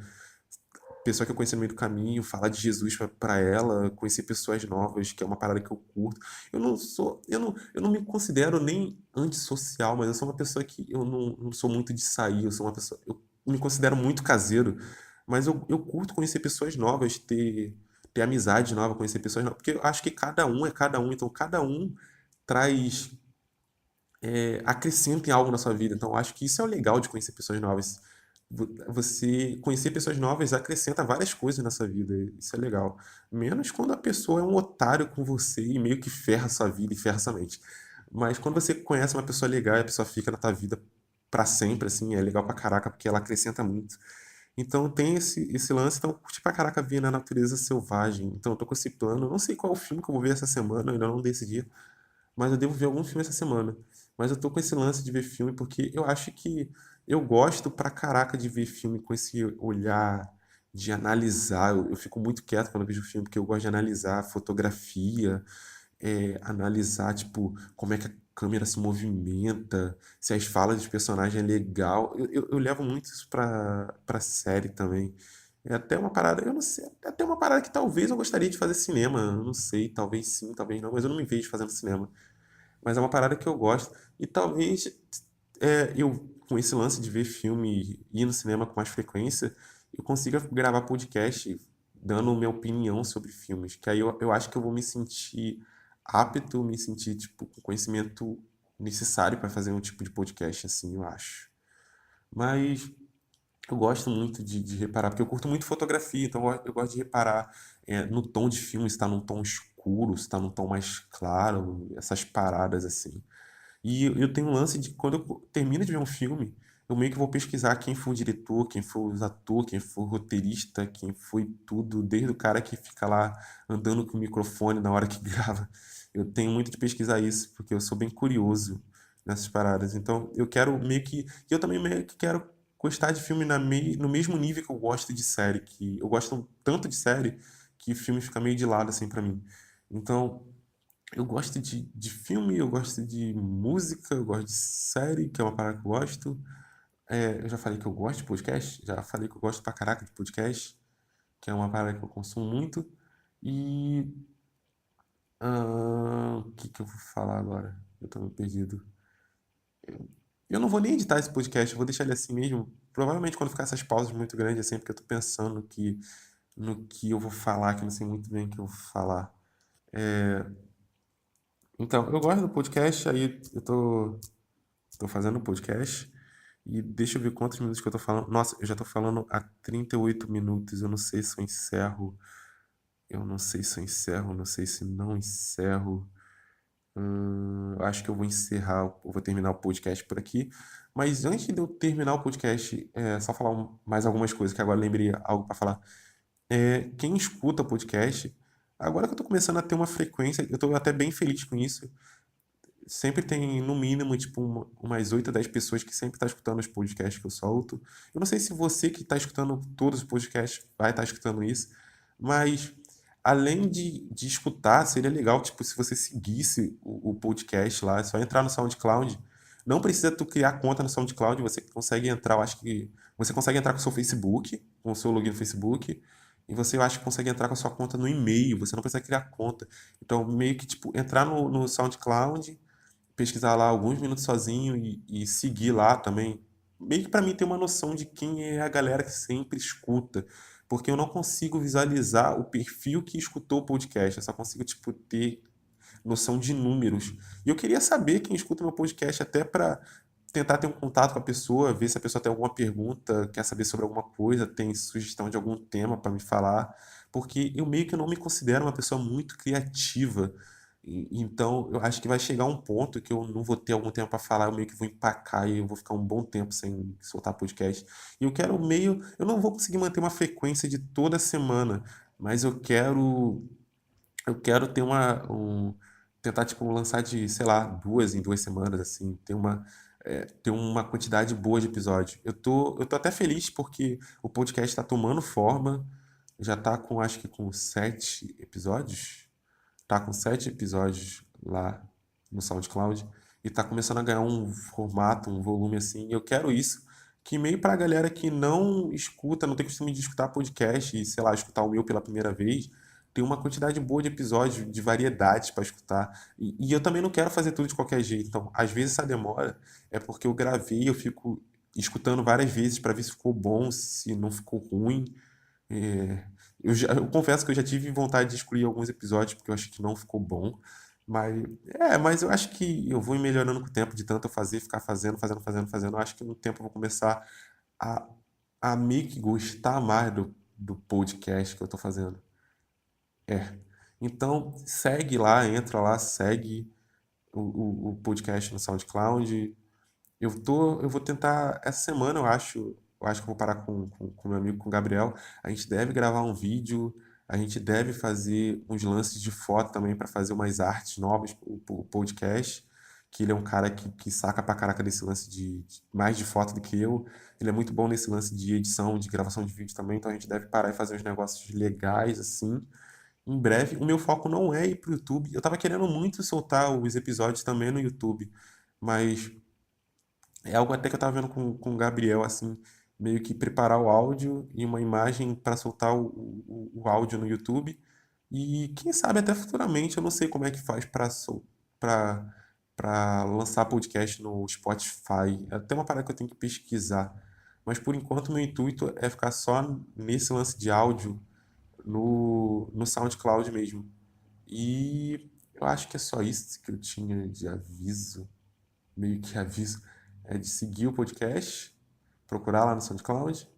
Pessoa que eu conheci no meio do caminho, falar de Jesus para ela, conhecer pessoas novas, que é uma parada que eu curto. Eu não me considero nem antissocial, mas eu sou uma pessoa que eu não sou muito de sair, eu sou uma pessoa, eu me considero muito caseiro, mas eu curto conhecer pessoas novas, ter amizade nova, conhecer pessoas novas, porque eu acho que cada um é cada um, então cada um traz, acrescenta em algo na sua vida. Então, eu acho que isso é o legal de conhecer pessoas novas. Você conhecer pessoas novas acrescenta várias coisas na sua vida. Isso é legal. Menos quando a pessoa é um otário com você e meio que ferra a sua vida e ferra a sua mente. Mas quando você conhece uma pessoa legal e a pessoa fica na tua vida pra sempre, assim, é legal pra caraca, porque ela acrescenta muito. Então tem esse lance, então eu curti pra caraca ver Na Natureza Selvagem. Então eu tô com esse plano. Eu não sei qual filme que eu vou ver essa semana, eu ainda não decidi, mas eu devo ver algum filme essa semana. Mas eu tô com esse lance de ver filme porque eu acho que eu gosto pra caraca de ver filme com esse olhar de analisar. Eu fico muito quieto quando eu vejo filme, porque eu gosto de analisar fotografia, analisar, tipo, como é que a câmera se movimenta, se as falas dos personagens é legal. Eu levo muito isso pra série também. É até uma parada, eu não sei, é até uma parada que talvez eu gostaria de fazer cinema. Eu não sei, talvez sim, talvez não, mas eu não me vejo fazendo cinema. Mas é uma parada que eu gosto. E talvez eu, com esse lance de ver filme e ir no cinema com mais frequência, eu consiga gravar podcast dando minha opinião sobre filmes. Que aí eu acho que eu vou me sentir apto, me sentir, tipo, com conhecimento necessário para fazer um tipo de podcast assim, eu acho. Mas eu gosto muito de reparar, porque eu curto muito fotografia, então eu gosto de reparar no tom de filme, se está num tom escuro, se está num tom mais claro, essas paradas assim. E eu tenho um lance de quando eu termino de ver um filme, eu meio que vou pesquisar quem foi o diretor, quem foi o ator, quem foi o roteirista, quem foi tudo, desde o cara que fica lá andando com o microfone na hora que grava. Eu tenho muito de pesquisar isso, porque eu sou bem curioso nessas paradas. Então, eu quero meio que. Eu também meio que quero gostar de filme no mesmo nível que eu gosto de série, que eu gosto tanto de série que filme fica meio de lado assim pra mim. Então, eu gosto de filme, eu gosto de música, eu gosto de série, que é uma parada que eu gosto. Eu já falei que eu gosto de podcast, já falei que eu gosto pra caraca de podcast, que é uma parada que eu consumo muito. E o que que eu vou falar agora? Eu tô meio perdido. Eu não vou nem editar esse podcast, eu vou deixar ele assim mesmo. Provavelmente quando ficar essas pausas muito grandes assim, porque eu tô pensando no que eu vou falar, que eu não sei muito bem o que eu vou falar. Então, eu gosto do podcast, aí tô fazendo o podcast. E deixa eu ver quantos minutos que eu tô falando. Nossa, eu já tô falando há 38 minutos. Eu não sei se eu encerro. Eu não sei se eu encerro. Não sei se não encerro. Eu acho que eu vou encerrar. Eu vou terminar o podcast por aqui. Mas antes de eu terminar o podcast, só falar mais algumas coisas, que agora eu lembrei algo para falar. Quem escuta podcast, agora que eu tô começando a ter uma frequência, eu tô até bem feliz com isso. sempre tem, no mínimo, tipo, umas 8 a 10 pessoas que sempre tá escutando os podcasts que eu solto. Eu não sei se você que tá escutando todos os podcasts vai estar escutando isso, mas além de escutar, seria legal, tipo, se você seguisse o podcast lá, é só entrar no SoundCloud. Não precisa tu criar conta no SoundCloud, você consegue entrar, eu acho que você consegue entrar com o seu Facebook, com o seu login no Facebook, e você, eu acho que consegue entrar com a sua conta no e-mail, você não precisa criar conta. Então, meio que, tipo, entrar no SoundCloud, pesquisar lá alguns minutos sozinho e seguir lá também. Meio que para mim ter uma noção de quem é a galera que sempre escuta, porque eu não consigo visualizar o perfil que escutou o podcast, eu só consigo tipo ter noção de números. E eu queria saber quem escuta meu podcast até para tentar ter um contato com a pessoa, ver se a pessoa tem alguma pergunta, quer saber sobre alguma coisa, tem sugestão de algum tema para me falar, porque eu meio que não me considero uma pessoa muito criativa. Então, eu acho que vai chegar um ponto que eu não vou ter algum tempo para falar, eu meio que vou empacar e eu vou ficar um bom tempo sem soltar podcast. E eu quero meio, eu não vou conseguir manter uma frequência de toda semana, mas eu quero ter tentar, tipo, lançar de, sei lá, 2 em 2 semanas, assim, ter uma quantidade boa de episódios. Eu tô até feliz porque o podcast tá tomando forma, já tá com, acho que com 7 episódios, tá com 7 episódios lá no SoundCloud e tá começando a ganhar um formato, um volume assim, e eu quero isso, que meio pra galera que não escuta, não tem costume de escutar podcast e, sei lá, escutar o meu pela primeira vez, tem uma quantidade boa de episódios, de variedades para escutar. E eu também não quero fazer tudo de qualquer jeito. Então, às vezes essa demora é porque eu gravei, eu fico escutando várias vezes para ver se ficou bom, se não ficou ruim. É, eu confesso que eu já tive vontade de excluir alguns episódios porque eu acho que não ficou bom. Mas eu acho que eu vou melhorando com o tempo de tanto eu fazer, ficar fazendo, fazendo, fazendo, fazendo. Eu acho que no tempo eu vou começar a, a meio que gostar mais do podcast que eu tô fazendo. É. Então, segue lá, entra lá, segue o podcast no SoundCloud. Eu vou tentar, essa semana eu acho que eu vou parar com meu amigo, com o Gabriel. A gente deve gravar um vídeo, a gente deve fazer uns lances de foto também para fazer umas artes novas pro podcast. Que ele é um cara que saca pra caraca desse lance mais de foto do que eu. Ele é muito bom nesse lance de edição, de gravação de vídeo também. Então a gente deve parar e fazer uns negócios legais assim em breve. O meu foco não é ir pro YouTube. Eu tava querendo muito soltar os episódios também no YouTube, mas é algo até que eu tava vendo com o Gabriel, assim, meio que preparar o áudio e uma imagem para soltar o áudio no YouTube. E quem sabe até futuramente, eu não sei como é que faz para para lançar podcast no Spotify. É até uma parada que eu tenho que pesquisar. Mas por enquanto, meu intuito é ficar só nesse lance de áudio no SoundCloud mesmo. E eu acho que é só isso que eu tinha de aviso, meio que aviso, é de seguir o podcast, procurar lá no SoundCloud,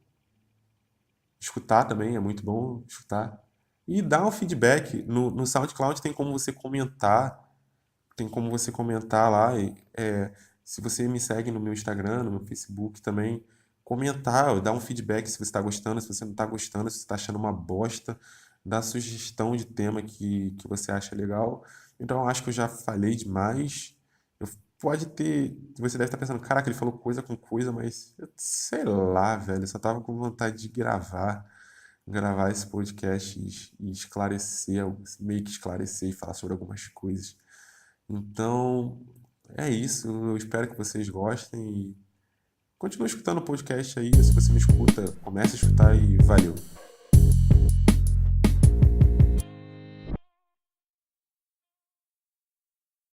escutar também, é muito bom escutar, e dar um feedback. No SoundCloud tem como você comentar lá, se você me segue no meu Instagram, no meu Facebook também, comentar, dar um feedback se você está gostando, se você não está gostando, se você está achando uma bosta, dar sugestão de tema que você acha legal. Então, eu acho que eu já falei demais. Eu, pode ter. Você deve estar pensando, caraca, ele falou coisa com coisa, mas sei lá, velho, eu só tava com vontade de gravar esse podcast e esclarecer, meio que esclarecer e falar sobre algumas coisas. Então, é isso. Eu espero que vocês gostem e continue escutando o podcast aí. Se você me escuta, comece a escutar e valeu.